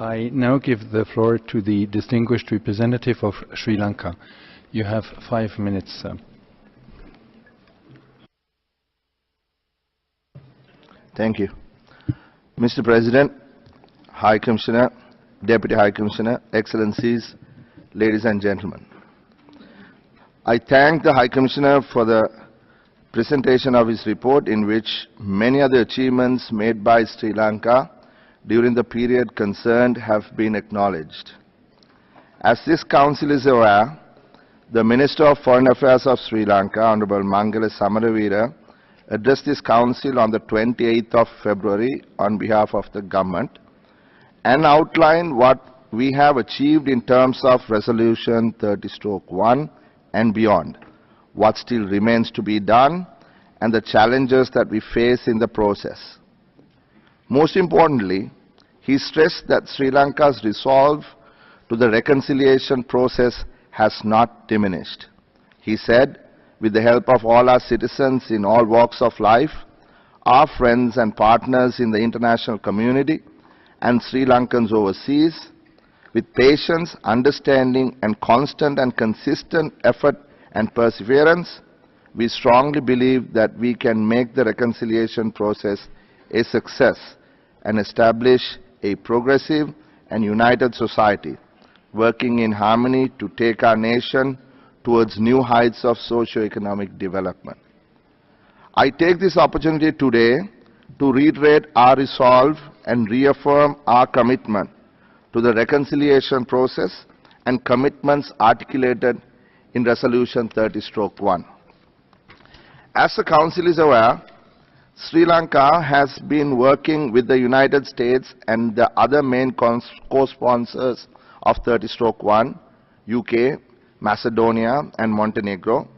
I now give the floor to the distinguished representative of Sri Lanka. You have 5 minutes, sir. Thank you. Mr. President, High Commissioner, Deputy High Commissioner, Excellencies, ladies and gentlemen. I thank the High Commissioner for the presentation of his report, in which many of the achievements made by Sri Lanka during the period concerned have been acknowledged. As this Council is aware, the Minister of Foreign Affairs of Sri Lanka, Honorable Mangala Samaravira, addressed this Council on the 28th of February on behalf of the government and outlined what we have achieved in terms of Resolution 30/1 and beyond, what still remains to be done, and the challenges that we face in the process. Most importantly, he stressed that Sri Lanka's resolve to the reconciliation process has not diminished. He said, with the help of all our citizens in all walks of life, our friends and partners in the international community, and Sri Lankans overseas, with patience, understanding, and constant and consistent effort and perseverance, we strongly believe that we can make the reconciliation process a success and establish a progressive and united society, working in harmony to take our nation towards new heights of socio-economic development. I take this opportunity today to reiterate our resolve and reaffirm our commitment to the reconciliation process and commitments articulated in Resolution 30/1. As the Council is aware, Sri Lanka has been working with the United States and the other main co-sponsors of 30/1, UK, Macedonia and Montenegro,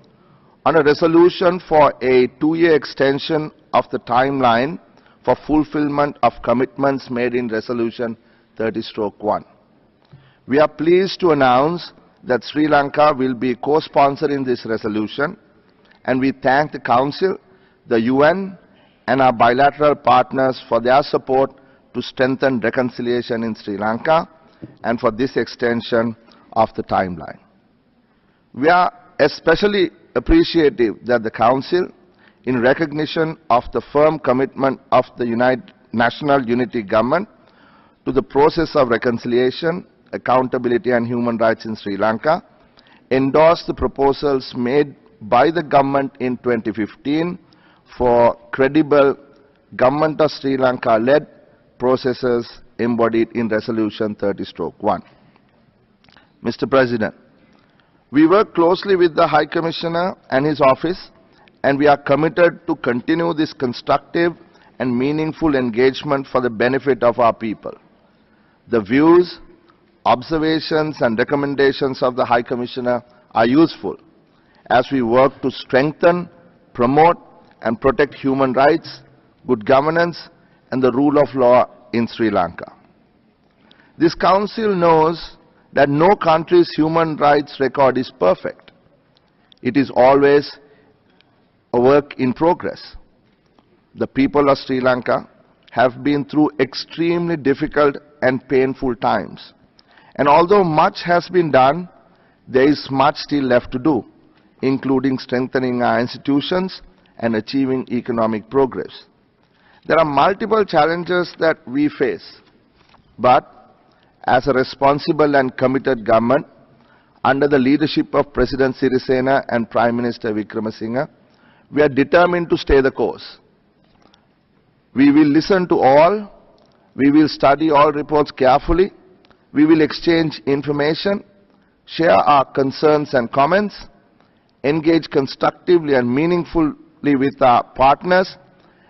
on a resolution for a 2-year extension of the timeline for fulfillment of commitments made in Resolution 30/1. We are pleased to announce that Sri Lanka will be co-sponsoring this resolution, and we thank the Council, the UN, and our bilateral partners for their support to strengthen reconciliation in Sri Lanka and for this extension of the timeline. We are especially appreciative that the Council, in recognition of the firm commitment of the National Unity Government to the process of reconciliation, accountability and human rights in Sri Lanka, endorsed the proposals made by the government in 2015 for credible Government of Sri Lanka-led processes embodied in Resolution 30/1. Mr. President, we work closely with the High Commissioner and his office, and we are committed to continue this constructive and meaningful engagement for the benefit of our people. The views, observations and recommendations of the High Commissioner are useful as we work to strengthen, promote and protect human rights, good governance and the rule of law in Sri Lanka. This Council knows that no country's human rights record is perfect. It is always a work in progress. The people of Sri Lanka have been through extremely difficult and painful times. And although much has been done, there is much still left to do, including strengthening our institutions and achieving economic progress. There are multiple challenges that we face, but as a responsible and committed government, under the leadership of President Sirisena and Prime Minister Wickremesinghe, we are determined to stay the course. We will listen to all, we will study all reports carefully, we will exchange information, share our concerns and comments, engage constructively and meaningfully with our partners,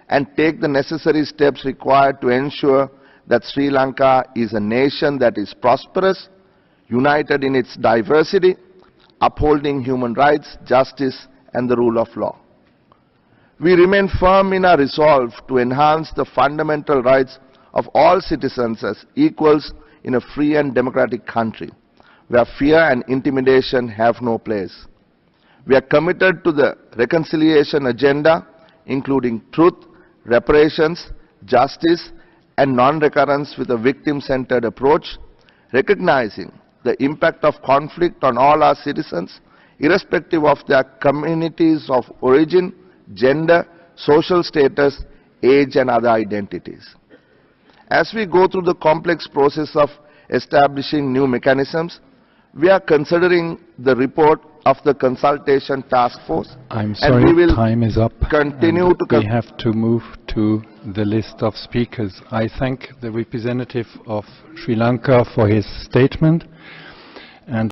and take the necessary steps required to ensure that Sri Lanka is a nation that is prosperous, united in its diversity, upholding human rights, justice and the rule of law. We remain firm in our resolve to enhance the fundamental rights of all citizens as equals in a free and democratic country, where fear and intimidation have no place. We are committed to the reconciliation agenda, including truth, reparations, justice, and non-recurrence with a victim-centered approach, recognizing the impact of conflict on all our citizens, irrespective of their communities of origin, gender, social status, age and other identities. As we go through the complex process of establishing new mechanisms, we are considering the report of the consultation task force. I'm sorry, and we will time is up. Continue and to we have to move to the list of speakers. I thank the representative of Sri Lanka for his statement. And